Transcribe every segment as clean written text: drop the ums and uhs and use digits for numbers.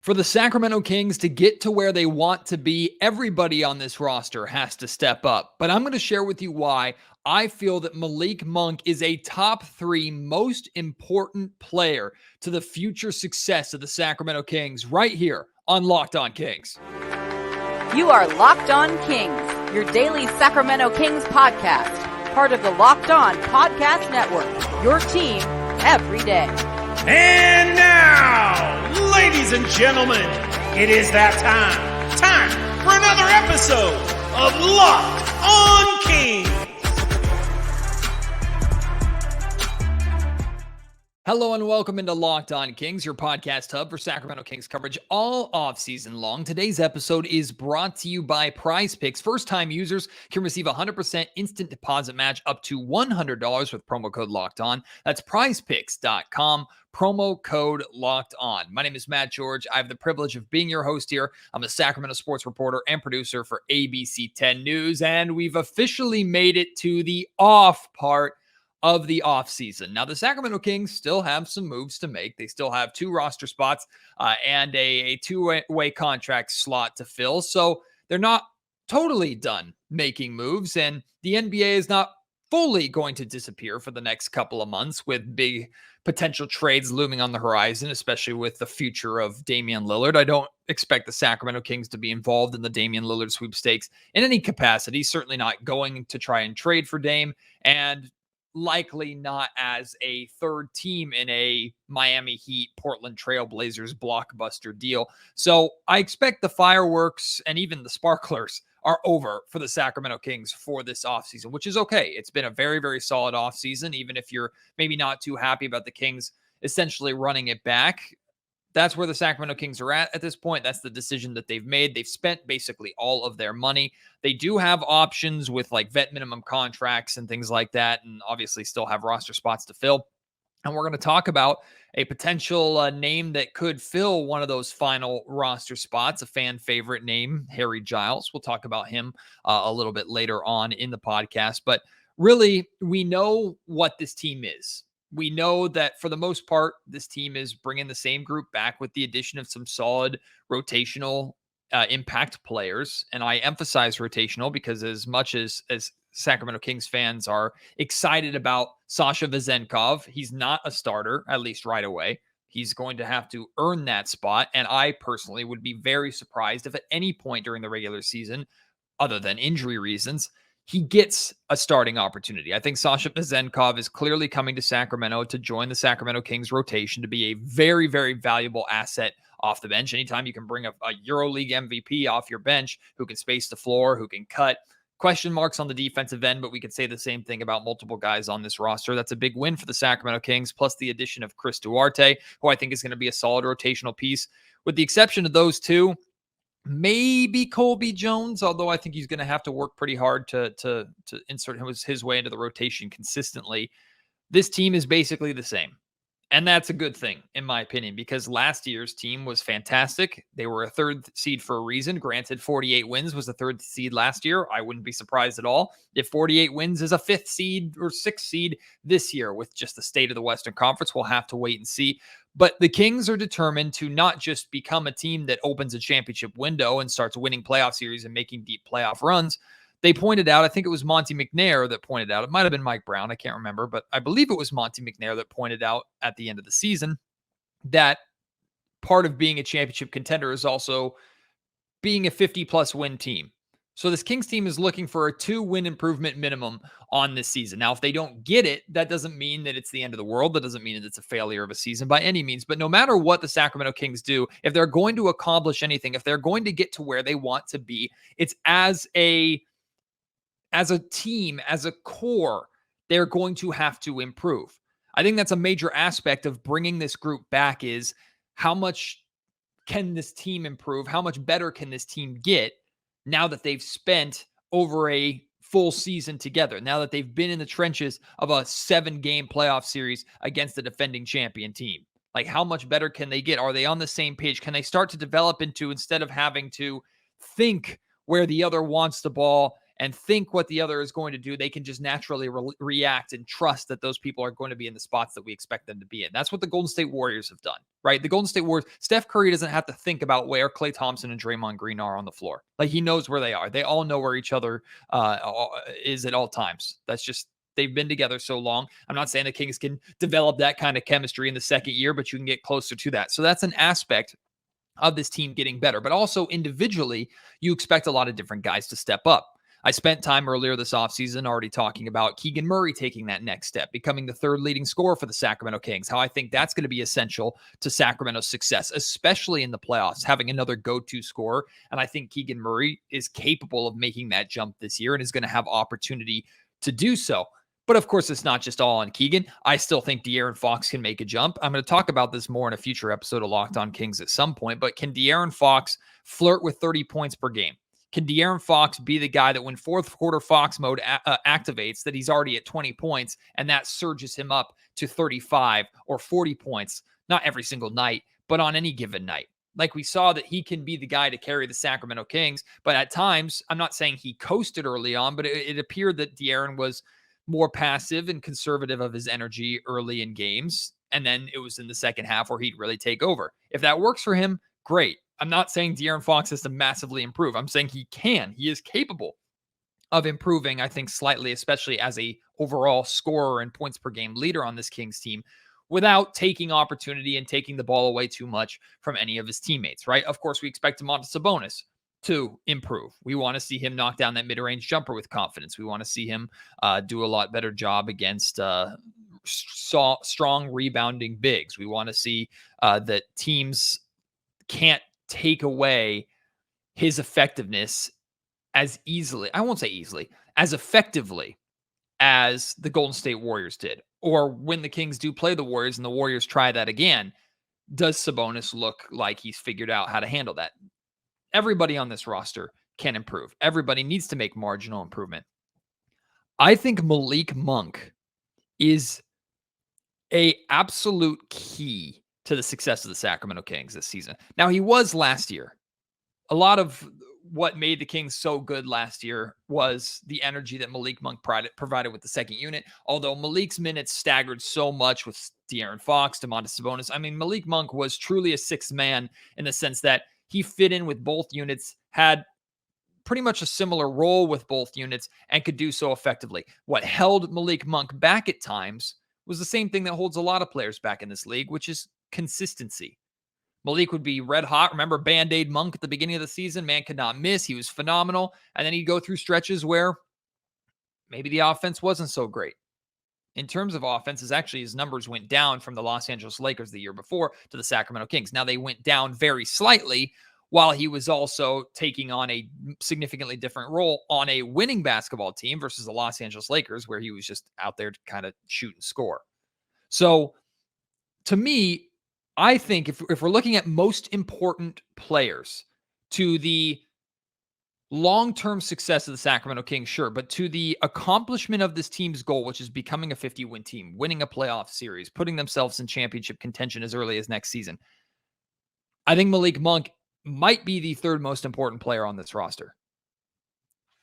For the Sacramento Kings to get to where they want to be, everybody on this roster has to step up. But I'm going to share with you why I feel that Malik Monk is a top 3 most important player to the future success of the Sacramento Kings right here on Locked On Kings. You are Locked On Kings, your daily Sacramento Kings podcast, part of the Locked On Podcast Network, your team every day. And now, ladies and gentlemen, it is that time for another episode of Locked On Kings. Hello and welcome into Locked On Kings, your podcast hub for Sacramento Kings coverage all offseason long. Today's episode is brought to you by PrizePicks. First-time users can receive a 100% instant deposit match up to $100 with promo code Locked On. That's PrizePicks.com, promo code Locked On. My name is Matt George. I have the privilege of being your host here. I'm a Sacramento sports reporter and producer for ABC 10 News, and we've officially made it to the off part of the offseason. Now, the Sacramento Kings still have some moves to make. They still have 2 roster spots and a two-way contract slot to fill. So they're not totally done making moves, and the NBA is not fully going to disappear for the next couple of months with big potential trades looming on the horizon, especially with the future of Damian Lillard. I don't expect the Sacramento Kings to be involved in the Damian Lillard sweepstakes in any capacity, certainly not going to try and trade for Dame, and likely not as a third team in a Miami Heat, Portland Trail Blazers blockbuster deal. So I expect the fireworks and even the sparklers are over for the Sacramento Kings for this offseason, which is okay. It's been a very, very solid offseason, even if you're maybe not too happy about the Kings essentially running it back. That's where the Sacramento Kings are at this point. That's the decision that they've made. They've spent basically all of their money. They do have options with like vet minimum contracts and things like that, and obviously still have roster spots to fill. And we're going to talk about a potential name that could fill one of those final roster spots, a fan favorite name, Harry Giles. We'll talk about him a little bit later on in the podcast. But really, we know what this team is. We know that for the most part, this team is bringing the same group back with the addition of some solid rotational impact players. And I emphasize rotational because as much as Sacramento Kings fans are excited about Sasha Vezenkov, he's not a starter, at least right away. He's going to have to earn that spot. And I personally would be very surprised if at any point during the regular season, other than injury reasons, he gets a starting opportunity. I think Sasha Vezenkov is clearly coming to Sacramento to join the Sacramento Kings rotation to be a very, very valuable asset off the bench. Anytime you can bring a EuroLeague MVP off your bench who can space the floor, who can cut. Question marks on the defensive end, but we could say the same thing about multiple guys on this roster. That's a big win for the Sacramento Kings, plus the addition of Chris Duarte, who I think is going to be a solid rotational piece. With the exception of those two, maybe Colby Jones, although I think he's going to have to work pretty hard to insert his way into the rotation consistently. This team is basically the same. And that's a good thing, in my opinion, because last year's team was fantastic. They were a 3rd seed for a reason. Granted, 48 wins was the 3rd seed last year. I wouldn't be surprised at all if 48 wins is a 5th seed or 6th seed this year with just the state of the Western Conference. We'll have to wait and see. But the Kings are determined to not just become a team that opens a championship window and starts winning playoff series and making deep playoff runs. They pointed out, I think it was Monty McNair that pointed out, it might have been Mike Brown, I can't remember, but I believe it was Monty McNair that pointed out at the end of the season that part of being a championship contender is also being a 50-plus win team. So this Kings team is looking for a 2-win improvement minimum on this season. Now, if they don't get it, that doesn't mean that it's the end of the world. That doesn't mean that it's a failure of a season by any means. But no matter what the Sacramento Kings do, if they're going to accomplish anything, if they're going to get to where they want to be, it's as a team, as a core, they're going to have to improve. I think that's a major aspect of bringing this group back is how much can this team improve? How much better can this team get now that they've spent over a full season together, now that they've been in the trenches of a 7-game playoff series against the defending champion team? Like, how much better can they get? Are they on the same page? Can they start to develop into, instead of having to think where the other wants the ball and think what the other is going to do, they can just naturally react and trust that those people are going to be in the spots that we expect them to be in. That's what the Golden State Warriors have done, right? The Golden State Warriors, Steph Curry doesn't have to think about where Klay Thompson and Draymond Green are on the floor. Like, he knows where they are. They all know where each other is at all times. That's just, they've been together so long. I'm not saying the Kings can develop that kind of chemistry in the second year, but you can get closer to that. So that's an aspect of this team getting better. But also individually, you expect a lot of different guys to step up. I spent time earlier this offseason already talking about Keegan Murray taking that next step, becoming the third leading scorer for the Sacramento Kings, how I think that's going to be essential to Sacramento's success, especially in the playoffs, having another go-to scorer. And I think Keegan Murray is capable of making that jump this year and is going to have opportunity to do so. But of course, it's not just all on Keegan. I still think De'Aaron Fox can make a jump. I'm going to talk about this more in a future episode of Locked On Kings at some point, but can De'Aaron Fox flirt with 30 points per game? Can De'Aaron Fox be the guy that when fourth quarter Fox mode activates, that he's already at 20 points and that surges him up to 35 or 40 points, not every single night, but on any given night? Like, we saw that he can be the guy to carry the Sacramento Kings, but at times, I'm not saying he coasted early on, but it appeared that De'Aaron was more passive and conservative of his energy early in games. And then it was in the second half where he'd really take over. If that works for him, great. I'm not saying De'Aaron Fox has to massively improve. I'm saying he is capable of improving, I think, slightly, especially as a overall scorer and points per game leader on this Kings team, without taking opportunity and taking the ball away too much from any of his teammates, right? Of course, we expect Domantas Sabonis to improve. We want to see him knock down that mid-range jumper with confidence. We want to see him do a lot better job against strong rebounding bigs. We want to see that teams can't take away his effectiveness as easily. I won't say easily, as effectively as the Golden State Warriors did. Or when the Kings do play the Warriors and the Warriors try that again, does Sabonis look like he's figured out how to handle that? Everybody on this roster can improve. Everybody needs to make marginal improvement. I think Malik Monk is an absolute key to the success of the Sacramento Kings this season. Now, he was last year. A lot of what made the Kings so good last year was the energy that Malik Monk provided with the second unit. Although Malik's minutes staggered so much with De'Aaron Fox, Domantas Sabonis. I mean, Malik Monk was truly a sixth man in the sense that he fit in with both units, had pretty much a similar role with both units, and could do so effectively. What held Malik Monk back at times was the same thing that holds a lot of players back in this league, which is consistency. Malik would be red hot. Remember Band-Aid Monk at the beginning of the season? Man could not miss. He was phenomenal. And then he'd go through stretches where maybe the offense wasn't so great. In terms of offenses, actually, his numbers went down from the Los Angeles Lakers the year before to the Sacramento Kings. Now, they went down very slightly while he was also taking on a significantly different role on a winning basketball team versus the Los Angeles Lakers, where he was just out there to kind of shoot and score. So, to me, I think if we're looking at most important players to the long-term success of the Sacramento Kings, sure, but to the accomplishment of this team's goal, which is becoming a 50-win team, winning a playoff series, putting themselves in championship contention as early as next season, I think Malik Monk might be the third most important player on this roster.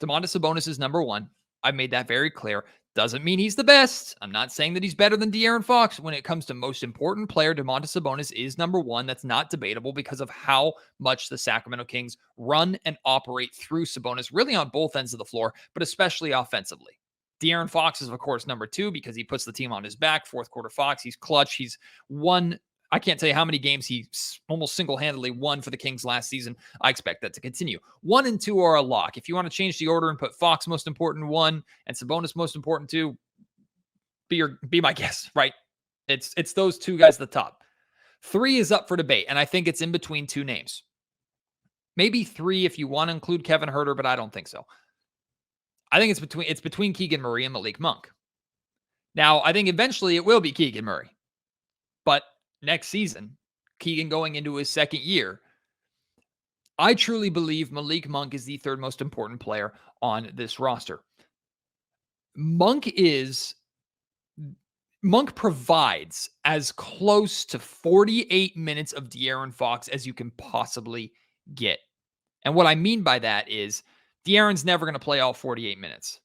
Domantas Sabonis is number one. I've made that very clear. Doesn't mean he's the best. I'm not saying that he's better than De'Aaron Fox. When it comes to most important player, Domantas Sabonis is number one. That's not debatable because of how much the Sacramento Kings run and operate through Sabonis, really on both ends of the floor, but especially offensively. De'Aaron Fox is, of course, number two because he puts the team on his back. Fourth quarter Fox, he's clutch. He's won. I can't tell you how many games he almost single-handedly won for the Kings last season. I expect that to continue. 1 and 2 are a lock. If you want to change the order and put Fox most important 1 and Sabonis most important 2, be my guest, right? It's those two guys at the top. 3 is up for debate, and I think it's in between two names. Maybe 3 if you want to include Kevin Huerter, but I don't think so. I think it's between Keegan Murray and Malik Monk. Now, I think eventually it will be Keegan Murray. But next season, Keegan going into his second year, I truly believe Malik Monk is the third most important player on this roster. Monk provides as close to 48 minutes of De'Aaron Fox as you can possibly get. And what I mean by that is De'Aaron's never going to play all 48 minutes.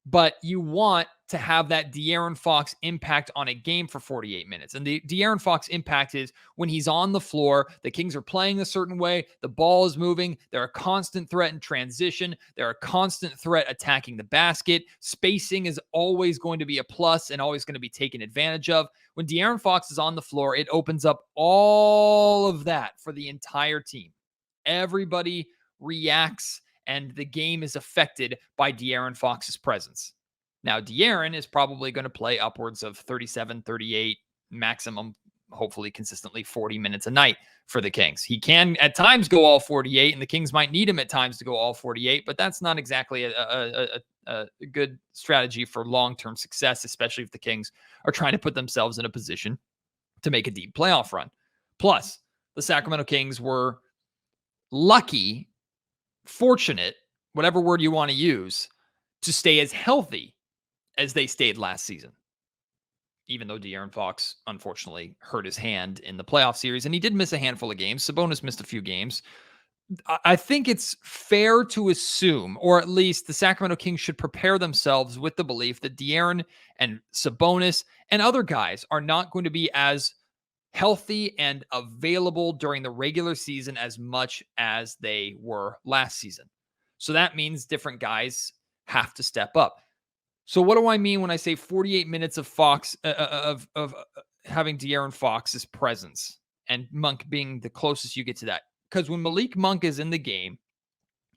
But you want to have that De'Aaron Fox impact on a game for 48 minutes. And the De'Aaron Fox impact is when he's on the floor, the Kings are playing a certain way, the ball is moving, they're a constant threat in transition, they're a constant threat attacking the basket. Spacing is always going to be a plus and always going to be taken advantage of. When De'Aaron Fox is on the floor, it opens up all of that for the entire team. Everybody reacts, and the game is affected by De'Aaron Fox's presence. Now, De'Aaron is probably going to play upwards of 37, 38, maximum, hopefully consistently 40 minutes a night for the Kings. He can at times go all 48, and the Kings might need him at times to go all 48, but that's not exactly a good strategy for long-term success, especially if the Kings are trying to put themselves in a position to make a deep playoff run. Plus, the Sacramento Kings were lucky, fortunate, whatever word you want to use, to stay as healthy as they stayed last season. Even though De'Aaron Fox, unfortunately, hurt his hand in the playoff series, and he did miss a handful of games. Sabonis missed a few games. I think it's fair to assume, or at least the Sacramento Kings should prepare themselves with the belief that De'Aaron and Sabonis and other guys are not going to be as healthy and available during the regular season as much as they were last season. So that means different guys have to step up. So what do I mean when I say 48 minutes of Fox, of having De'Aaron Fox's presence and Monk being the closest you get to that? Because when Malik Monk is in the game,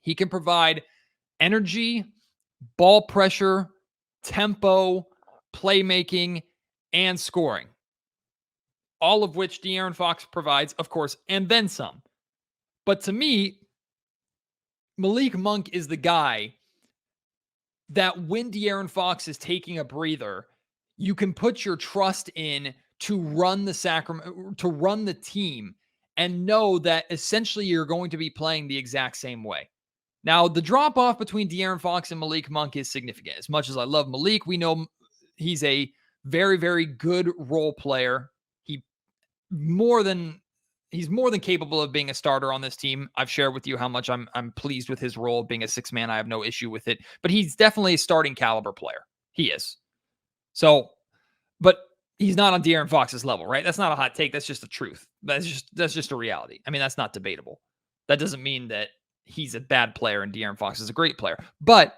he can provide energy, ball pressure, tempo, playmaking, and scoring. All of which De'Aaron Fox provides, of course, and then some. But to me, Malik Monk is the guy that when De'Aaron Fox is taking a breather, you can put your trust in to run the team and know that essentially you're going to be playing the exact same way. Now, the drop-off between De'Aaron Fox and Malik Monk is significant. As much as I love Malik, we know he's a very, very good role player. He's more than capable of being a starter on this team. I've shared with you how much I'm pleased with his role being a six man. I have no issue with it, but he's definitely a starting caliber player. He is. So, but he's not on De'Aaron Fox's level, right? That's not a hot take. That's just the truth. That's just a reality. I mean, that's not debatable. That doesn't mean that he's a bad player and De'Aaron Fox is a great player. But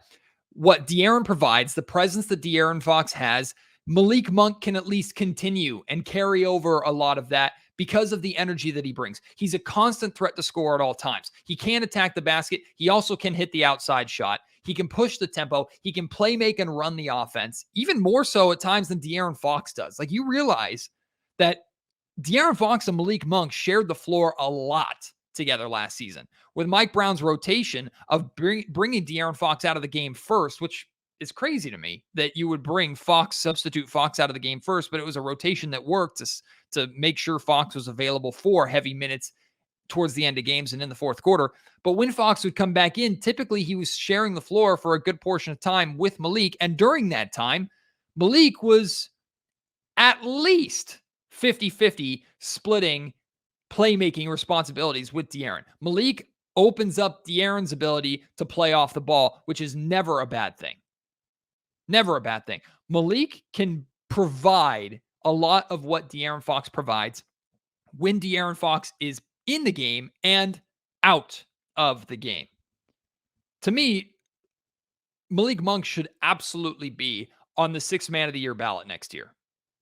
what De'Aaron provides, the presence that De'Aaron Fox has, Malik Monk can at least continue and carry over a lot of that because of the energy that he brings. He's a constant threat to score at all times. He can attack the basket. He also can hit the outside shot. He can push the tempo. He can play, make, and run the offense, even more so at times than De'Aaron Fox does. Like, you realize that De'Aaron Fox and Malik Monk shared the floor a lot together last season. With Mike Brown's rotation of bringing De'Aaron Fox out of the game first, which is crazy to me that you would bring substitute Fox out of the game first, but it was a rotation that worked to make sure Fox was available for heavy minutes towards the end of games and in the fourth quarter. But when Fox would come back in, typically he was sharing the floor for a good portion of time with Malik. And during that time, Malik was at least 50-50 splitting playmaking responsibilities with De'Aaron. Malik opens up De'Aaron's ability to play off the ball, which is never a bad thing. Never a bad thing. Malik can provide a lot of what De'Aaron Fox provides when De'Aaron Fox is in the game and out of the game. To me, Malik Monk should absolutely be on the Sixth Man of the Year ballot next year.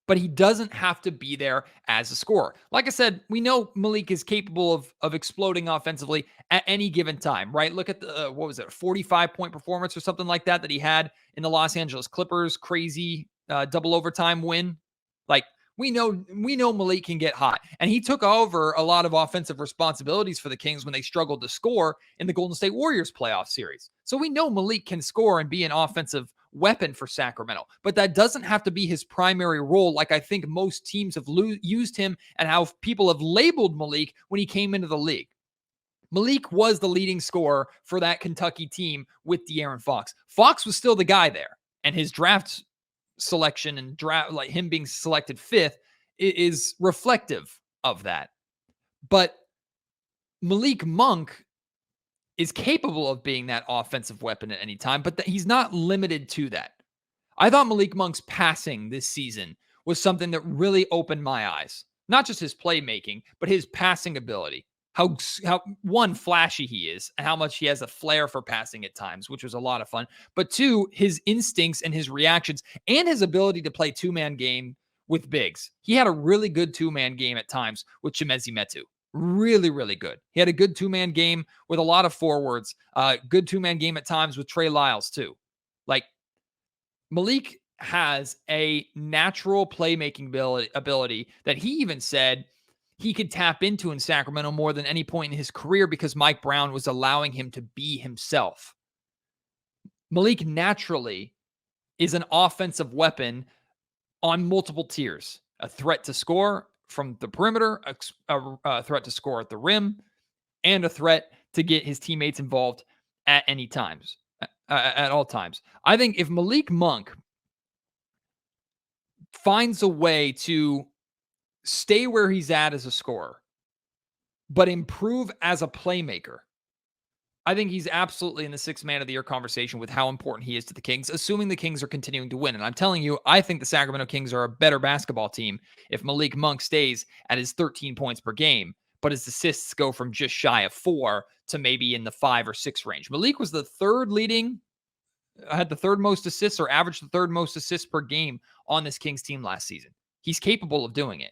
But he doesn't have to be there as a scorer. Like I said, we know Malik is capable of exploding offensively at any given time, right? Look at the, 45-point performance or something like that he had in the Los Angeles Clippers, crazy double overtime win. Like, we know Malik can get hot. And he took over a lot of offensive responsibilities for the Kings when they struggled to score in the Golden State Warriors playoff series. So we know Malik can score and be an offensive weapon for Sacramento, but that doesn't have to be his primary role. Like I think most teams have used him and how people have labeled Malik when he came into the league. Malik was the leading scorer for that Kentucky team with De'Aaron Fox. Fox was still the guy there, and his draft selection and like him being selected fifth is reflective of that. But Malik Monk is capable of being that offensive weapon at any time, but he's not limited to that. I thought Malik Monk's passing this season was something that really opened my eyes. Not just his playmaking, but his passing ability. How one, flashy he is, and how much he has a flair for passing at times, which was a lot of fun. But two, his instincts and his reactions and his ability to play two-man game with bigs. He had a really good two-man game at times with Chimezie Metu. Really, really good. He had a good two-man game with a lot of forwards. Good two-man game at times with Trey Lyles too. Like, Malik has a natural playmaking ability that he even said he could tap into in Sacramento more than any point in his career because Mike Brown was allowing him to be himself. Malik naturally is an offensive weapon on multiple tiers. A threat to score from the perimeter, a threat to score at the rim, and a threat to get his teammates involved at any times, at all times. I think if Malik Monk finds a way to stay where he's at as a scorer, but improve as a playmaker, I think he's absolutely in the sixth man of the year conversation with how important he is to the Kings, assuming the Kings are continuing to win. And I'm telling you, I think the Sacramento Kings are a better basketball team if Malik Monk stays at his 13 points per game, but his assists go from just shy of 4 to maybe in the 5 or 6 range. Malik was the had the third most assists or averaged the third most assists per game on this Kings team last season. He's capable of doing it.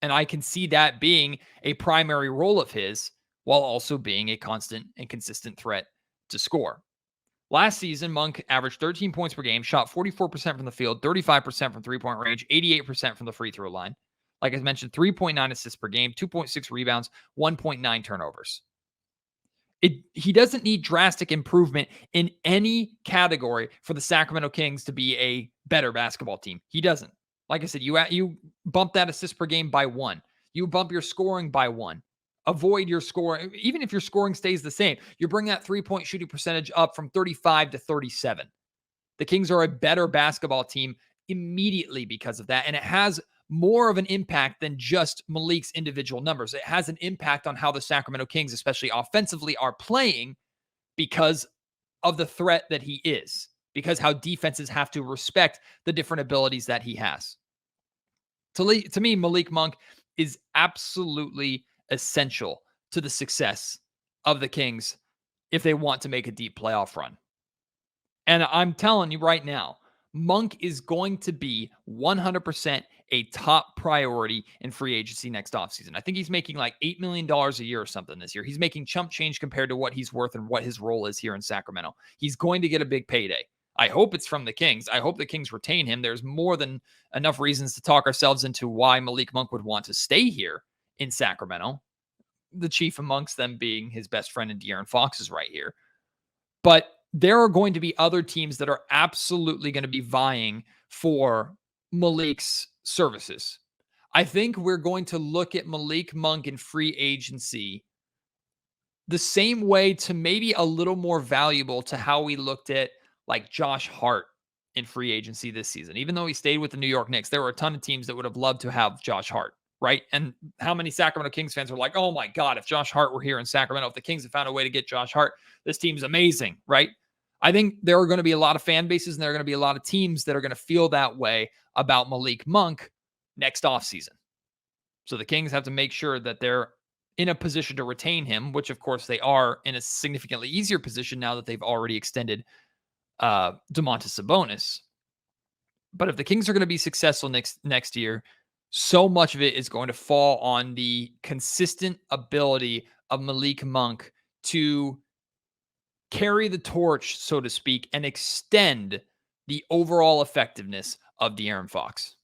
And I can see that being a primary role of his while also being a constant and consistent threat to score. Last season, Monk averaged 13 points per game, shot 44% from the field, 35% from three-point range, 88% from the free throw line. Like I mentioned, 3.9 assists per game, 2.6 rebounds, 1.9 turnovers. He doesn't need drastic improvement in any category for the Sacramento Kings to be a better basketball team. He doesn't. Like I said, you bump that assist per game by 1. You bump your scoring by 1. Avoid your scoring. Even if your scoring stays the same, you bring that three-point shooting percentage up from 35 to 37. The Kings are a better basketball team immediately because of that, and it has more of an impact than just Malik's individual numbers. It has an impact on how the Sacramento Kings, especially offensively, are playing because of the threat that he is, because how defenses have to respect the different abilities that he has. To me, Malik Monk is absolutely essential to the success of the Kings if they want to make a deep playoff run. And I'm telling you right now, Monk is going to be 100% a top priority in free agency next offseason. I think he's making like $8 million a year or something this year. He's making chump change compared to what he's worth and what his role is here in Sacramento. He's going to get a big payday. I hope it's from the Kings. I hope the Kings retain him. There's more than enough reasons to talk ourselves into why Malik Monk would want to stay here in Sacramento. The chief amongst them being his best friend and De'Aaron Fox is right here. But there are going to be other teams that are absolutely going to be vying for Malik's services. I think we're going to look at Malik Monk in free agency the same way, to maybe a little more valuable to how we looked at like Josh Hart in free agency this season. Even though he stayed with the New York Knicks, there were a ton of teams that would have loved to have Josh Hart, right? And how many Sacramento Kings fans were like, oh my God, if Josh Hart were here in Sacramento, if the Kings had found a way to get Josh Hart, this team's amazing, right? I think there are going to be a lot of fan bases and there are going to be a lot of teams that are going to feel that way about Malik Monk next offseason. So the Kings have to make sure that they're in a position to retain him, which of course they are in a significantly easier position now that they've already extended Domantas Sabonis. But if the Kings are going to be successful next year, so much of it is going to fall on the consistent ability of Malik Monk to carry the torch, so to speak, and extend the overall effectiveness of De'Aaron Fox.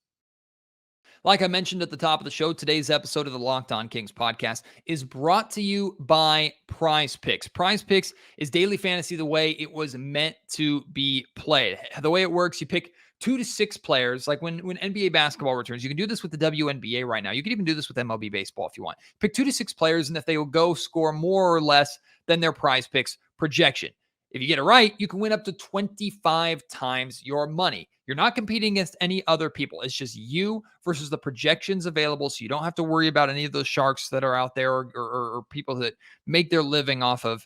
Like I mentioned at the top of the show, today's episode of the Locked On Kings podcast is brought to you by PrizePicks. PrizePicks is daily fantasy the way it was meant to be played. The way it works, you pick 2 to 6 players. Like when NBA basketball returns, you can do this with the WNBA right now. You can even do this with MLB baseball if you want. Pick 2 to 6 players, and if they will go score more or less than their PrizePicks projection. If you get it right, you can win up to 25 times your money. You're not competing against any other people. It's just you versus the projections available. So you don't have to worry about any of those sharks that are out there or people that make their living off of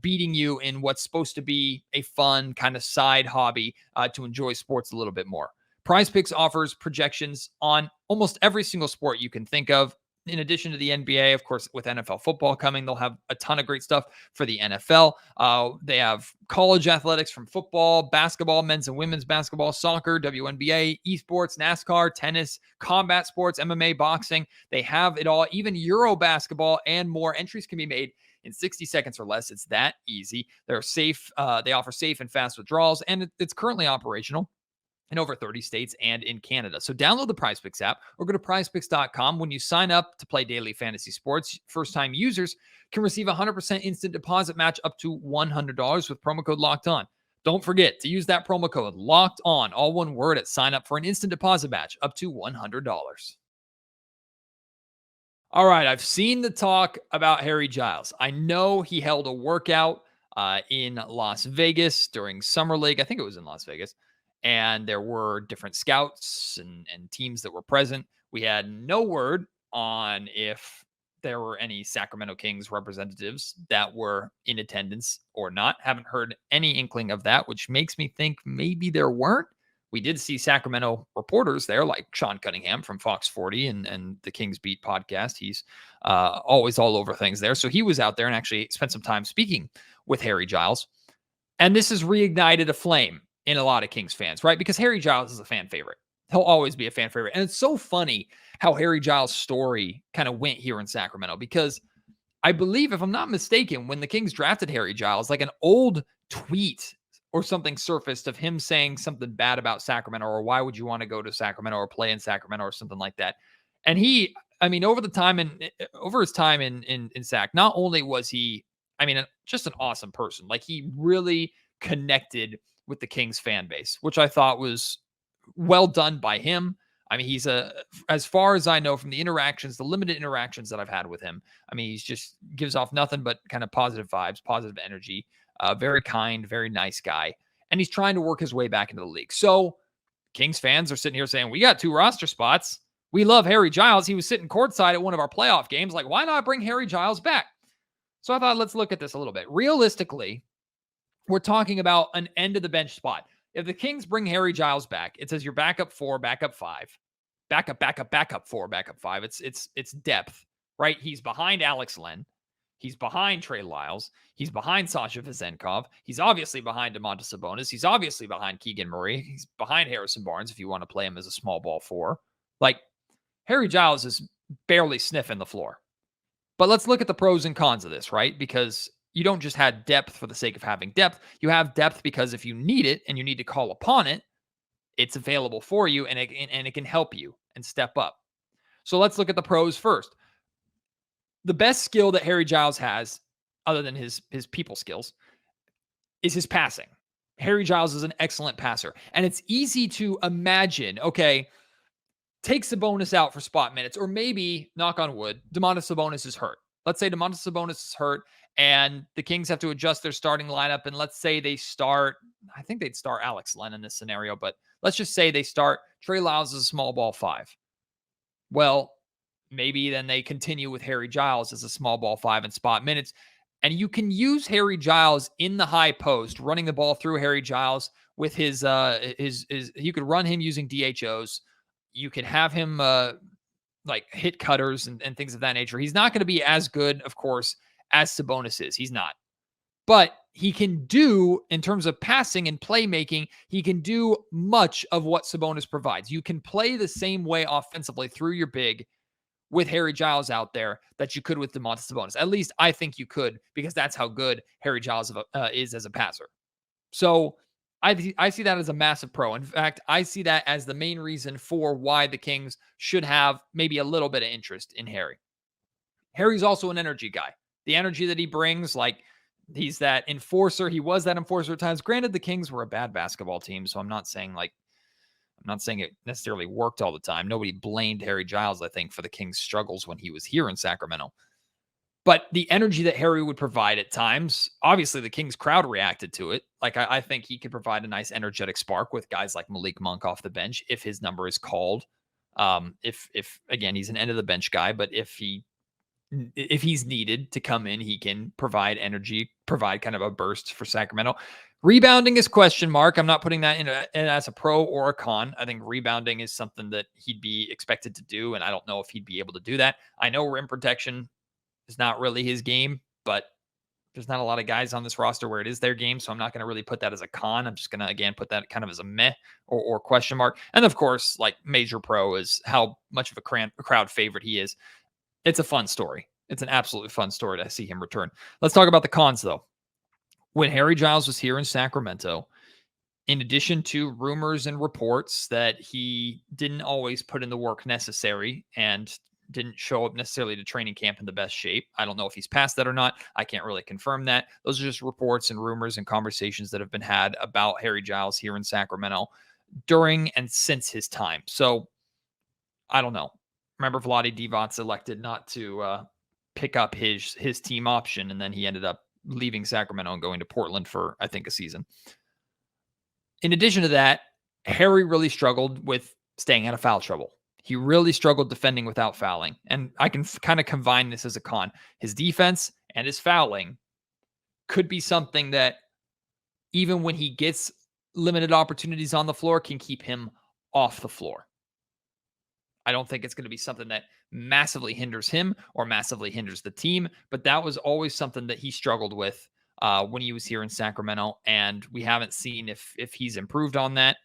beating you in what's supposed to be a fun kind of side hobby to enjoy sports a little bit more. PrizePicks offers projections on almost every single sport you can think of. In addition to the NBA, of course, with NFL football coming, they'll have a ton of great stuff for the NFL. They have college athletics from football, basketball, men's and women's basketball, soccer, WNBA, esports, NASCAR, tennis, combat sports, MMA, boxing. They have it all, even Euro basketball and more. Entries can be made in 60 seconds or less. It's that easy. They're safe. They offer safe and fast withdrawals, and it's currently operational in over 30 states and in Canada. So download the PrizePicks app or go to prizepicks.com. When you sign up to play daily fantasy sports, first-time users can receive a 100% instant deposit match up to $100 with promo code Locked On. Don't forget to use that promo code Locked On, all one word, at sign up for an instant deposit match up to $100. All right, I've seen the talk about Harry Giles. I know he held a workout in Las Vegas during Summer League. I think it was in Las Vegas. And there were different scouts and teams that were present. We had no word on if there were any Sacramento Kings representatives that were in attendance or not. Haven't heard any inkling of that, which makes me think maybe there weren't. We did see Sacramento reporters there, like Sean Cunningham from Fox 40 and the Kings Beat podcast. He's always all over things there. So he was out there and actually spent some time speaking with Harry Giles. And this has reignited a flame in a lot of Kings fans, right? Because Harry Giles is a fan favorite. He'll always be a fan favorite. And it's so funny how Harry Giles' story kind of went here in Sacramento, because I believe, if I'm not mistaken, when the Kings drafted Harry Giles, like an old tweet or something surfaced of him saying something bad about Sacramento, or why would you want to go to Sacramento or play in Sacramento or something like that. And he, I mean, over his time in Sac, not only was he, I mean, just an awesome person. Like, he really connected with the Kings fan base, which I thought was well done by him. I mean, he's as far as I know from the interactions, the limited interactions that I've had with him, I mean, he's just gives off nothing but kind of positive vibes, positive energy, very kind, very nice guy. And he's trying to work his way back into the league. So Kings fans are sitting here saying, we got 2 roster spots. We love Harry Giles. He was sitting courtside at one of our playoff games. Like, why not bring Harry Giles back? So I thought, let's look at this a little bit. Realistically, we're talking about an end of the bench spot. If the Kings bring Harry Giles back, it says your backup 4, backup 5, backup 4, backup 5. It's depth, right? He's behind Alex Len. He's behind Trey Lyles. He's behind Sasha Vezenkov. He's obviously behind Domantas Sabonis. He's obviously behind Keegan Murray. He's behind Harrison Barnes if you want to play him as a small ball 4. Like, Harry Giles is barely sniffing the floor. But let's look at the pros and cons of this, right? Because you don't just have depth for the sake of having depth. You have depth because if you need it and you need to call upon it, it's available for you, and it can help you and step up. So let's look at the pros first. The best skill that Harry Giles has, other than his people skills, is his passing. Harry Giles is an excellent passer. And it's easy to imagine, okay, take Sabonis out for spot minutes, or maybe, knock on wood, Domantas Sabonis is hurt. Let's say Domantas Sabonis is hurt and the Kings have to adjust their starting lineup. And let's say they start, I think they'd start Alex Len in this scenario, but let's just say they start Trey Lyles as a small ball 5. Well, maybe then they continue with Harry Giles as a small ball 5 in spot minutes. And you can use Harry Giles in the high post, running the ball through Harry Giles with his you could run him using DHOs. You can have him like hit cutters and things of that nature. He's not going to be as good, of course, as Sabonis is. He's not. But he can do, in terms of passing and playmaking, he can do much of what Sabonis provides. You can play the same way offensively through your big with Harry Giles out there that you could with Domantas Sabonis. At least I think you could, because that's how good Harry Giles is as a passer. So I see that as a massive pro. In fact, I see that as the main reason for why the Kings should have maybe a little bit of interest in Harry. Harry's also an energy guy. The energy that he brings, like, he's that enforcer. He was that enforcer at times. Granted, the Kings were a bad basketball team, so I'm not saying it necessarily worked all the time. Nobody blamed Harry Giles, I think, for the Kings' struggles when he was here in Sacramento. But the energy that Harry would provide at times, obviously the Kings crowd reacted to it. Like I think he could provide a nice energetic spark with guys like Malik Monk off the bench if his number is called. If again he's an end of the bench guy, but if he's needed to come in, he can provide energy, provide kind of a burst for Sacramento. Rebounding is question mark. I'm not putting that in as a pro or a con. I think rebounding is something that he'd be expected to do, and I don't know if he'd be able to do that. I know rim protection is not really his game, but there's not a lot of guys on this roster where it is their game, so I'm not going to really put that as a con. I'm just going to, again, put that kind of as a meh or question mark. And of course, like major pro is how much of a crowd favorite he is. It's a fun story. It's an absolutely fun story to see him return. Let's talk about the cons, though. When Harry Giles was here in Sacramento, in addition to rumors and reports that he didn't always put in the work necessary and didn't show up necessarily to training camp in the best shape. I don't know if he's past that or not. I can't really confirm that. Those are just reports and rumors and conversations that have been had about Harry Giles here in Sacramento during and since his time. So I don't know. Remember, Vlade Divac elected not to pick up his team option, and then he ended up leaving Sacramento and going to Portland for, I think, a season. In addition to that, Harry really struggled with staying out of foul trouble. He really struggled defending without fouling. And I can kind of combine this as a con. His defense and his fouling could be something that, even when he gets limited opportunities on the floor, can keep him off the floor. I don't think it's going to be something that massively hinders him or massively hinders the team, but that was always something that he struggled with when he was here in Sacramento, and we haven't seen if he's improved on that.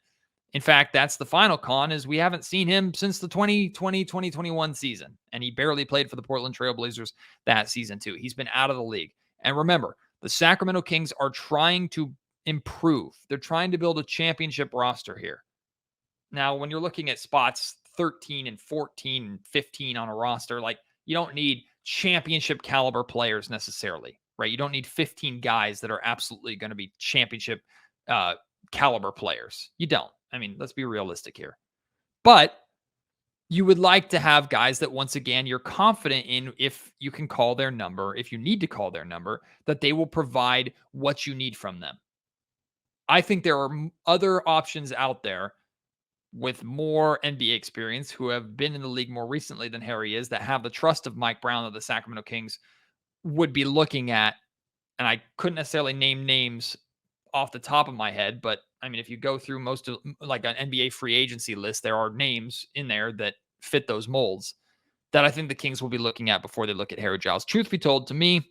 In fact, that's the final con, is we haven't seen him since the 2020-2021 season, and he barely played for the Portland Trail Blazers that season too. He's been out of the league. And remember, the Sacramento Kings are trying to improve. They're trying to build a championship roster here. Now, when you're looking at spots 13 and 14 and 15 on a roster, like, you don't need championship caliber players necessarily, right? You don't need 15 guys that are absolutely going to be championship caliber players. You don't. I mean, let's be realistic here. But you would like to have guys that, once again, you're confident in, if you can call their number, if you need to call their number, that they will provide what you need from them. I think there are other options out there with more NBA experience who have been in the league more recently than Harry is, that have the trust of Mike Brown that the Sacramento Kings would be looking at. And I couldn't necessarily name names off the top of my head, but I mean, if you go through most of like an NBA free agency list, there are names in there that fit those molds that I think the Kings will be looking at before they look at Harry Giles. Truth be told, to me,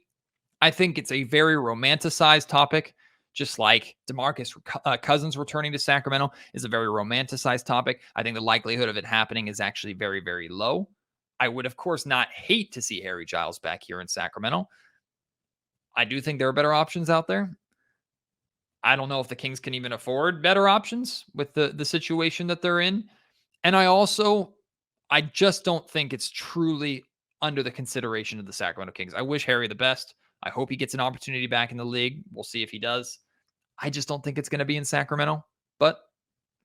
I think it's a very romanticized topic, just like DeMarcus Cousins returning to Sacramento is a very romanticized topic. I think the likelihood of it happening is actually very, very low. I would, of course, not hate to see Harry Giles back here in Sacramento. I do think there are better options out there. I don't know if the Kings can even afford better options with the situation that they're in. And I just don't think it's truly under the consideration of the Sacramento Kings. I wish Harry the best. I hope he gets an opportunity back in the league. We'll see if he does. I just don't think it's going to be in Sacramento, but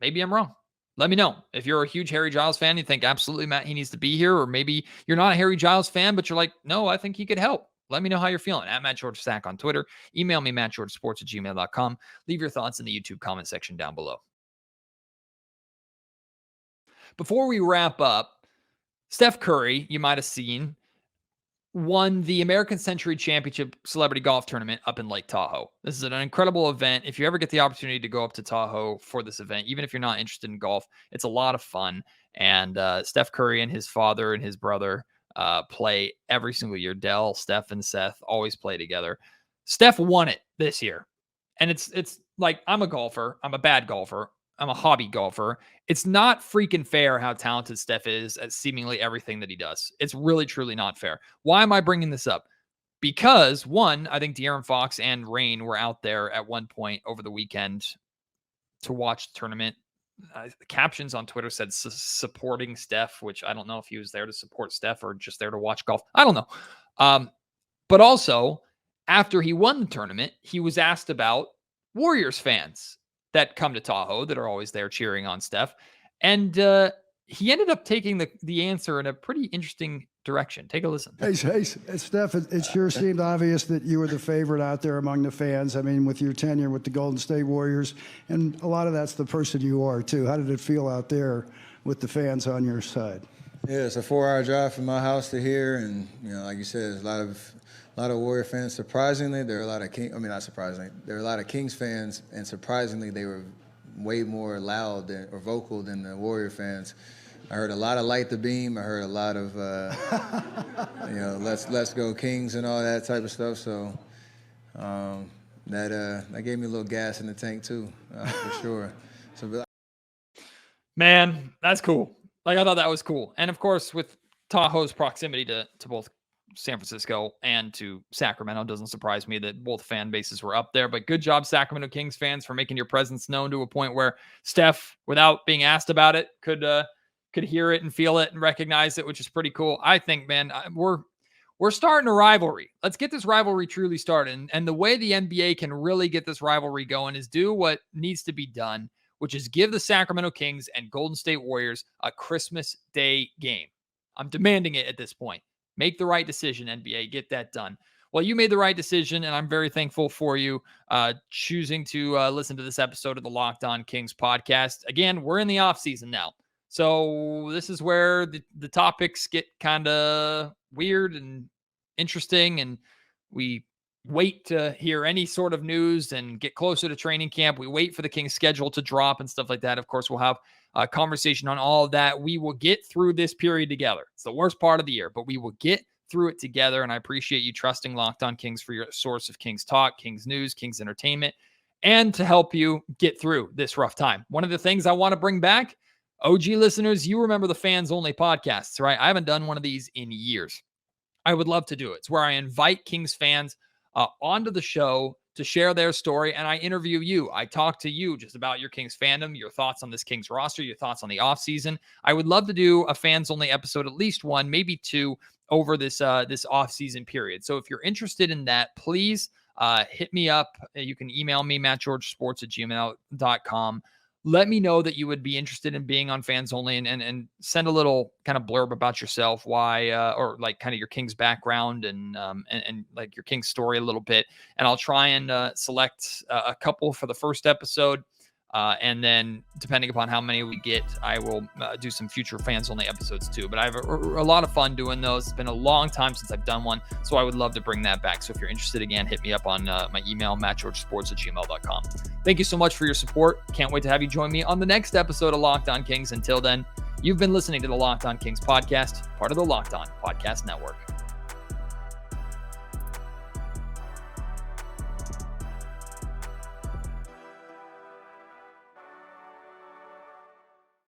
maybe I'm wrong. Let me know. If you're a huge Harry Giles fan, you think absolutely, Matt, he needs to be here, or maybe you're not a Harry Giles fan, but you're like, no, I think he could help. Let me know how you're feeling at @MattGeorgeSack on Twitter. Email me, mattgeorgesports@gmail.com. Leave your thoughts in the YouTube comment section down below. Before we wrap up, Steph Curry, you might have seen, won the American Century Championship Celebrity Golf Tournament up in Lake Tahoe. This is an incredible event. If you ever get the opportunity to go up to Tahoe for this event, even if you're not interested in golf, it's a lot of fun. And Steph Curry and his father and his brother play every single year. Dell, Steph, and Seth always play together. Steph won it this year. And it's like, I'm a golfer. I'm a bad golfer. I'm a hobby golfer. It's not freaking fair how talented Steph is at seemingly everything that he does. It's really, truly not fair. Why am I bringing this up? Because, one, I think De'Aaron Fox and Rain were out there at one point over the weekend to watch the tournament. The captions on Twitter said supporting Steph, which I don't know if he was there to support Steph or just there to watch golf. I don't know. But also, after he won the tournament, he was asked about Warriors fans that come to Tahoe that are always there cheering on Steph. And he ended up taking the answer in a pretty interesting direction. Take a listen. Hey, Steph, it sure seemed obvious that you were the favorite out there among the fans. I mean, with your tenure with the Golden State Warriors, and a lot of that's the person you are, too. How did it feel out there with the fans on your side? Yeah, it's a 4-hour drive from my house to here, and, like you said, there's a lot of Warrior fans. Surprisingly, there are a lot of not surprisingly, there are a lot of Kings fans, and surprisingly, they were way more loud or vocal than the Warrior fans. I heard a lot of Light the Beam. I heard a lot of, let's go Kings and all that type of stuff. So that gave me a little gas in the tank too, for sure. So, man, that's cool. Like, I thought that was cool. And of course, with Tahoe's proximity to both San Francisco and to Sacramento, it doesn't surprise me that both fan bases were up there. But good job, Sacramento Kings fans, for making your presence known to a point where Steph, without being asked about it, could hear it and feel it and recognize it, which is pretty cool. I think, man, we're starting a rivalry. Let's get this rivalry truly started. And the way the NBA can really get this rivalry going is do what needs to be done, which is give the Sacramento Kings and Golden State Warriors a Christmas Day game. I'm demanding it at this point. Make the right decision, NBA. Get that done. Well, you made the right decision, and I'm very thankful for you choosing to listen to this episode of the Locked On Kings podcast. Again, we're in the offseason now. So this is where the topics get kind of weird and interesting, and we wait to hear any sort of news and get closer to training camp. We wait for the Kings schedule to drop and stuff like that. Of course, we'll have a conversation on all of that. We will get through this period together. It's the worst part of the year, but we will get through it together, and I appreciate you trusting Locked On Kings for your source of Kings talk, Kings news, Kings entertainment, and to help you get through this rough time. One of the things I want to bring back, OG listeners, you remember the Fans Only podcasts, right? I haven't done one of these in years. I would love to do it. It's where I invite Kings fans onto the show to share their story, and I interview you. I talk to you just about your Kings fandom, your thoughts on this Kings roster, your thoughts on the offseason. I would love to do a Fans Only episode, at least one, maybe two, over this offseason period. So if you're interested in that, please hit me up. You can email me, mattgeorgesports@gmail.com. Let me know that you would be interested in being on Fans Only, and send a little kind of blurb about yourself, why, or like kind of your Kings background and like your Kings story a little bit. And I'll try and select a couple for the first episode. And then depending upon how many we get, I will do some future Fans Only episodes too. But I have a lot of fun doing those. It's been a long time since I've done one, so I would love to bring that back. So if you're interested, again, hit me up on my email, mattgeorgesports@gmail.com. Thank you so much for your support. Can't wait to have you join me on the next episode of Locked On Kings. Until then, you've been listening to the Locked On Kings podcast, part of the Locked On Podcast Network.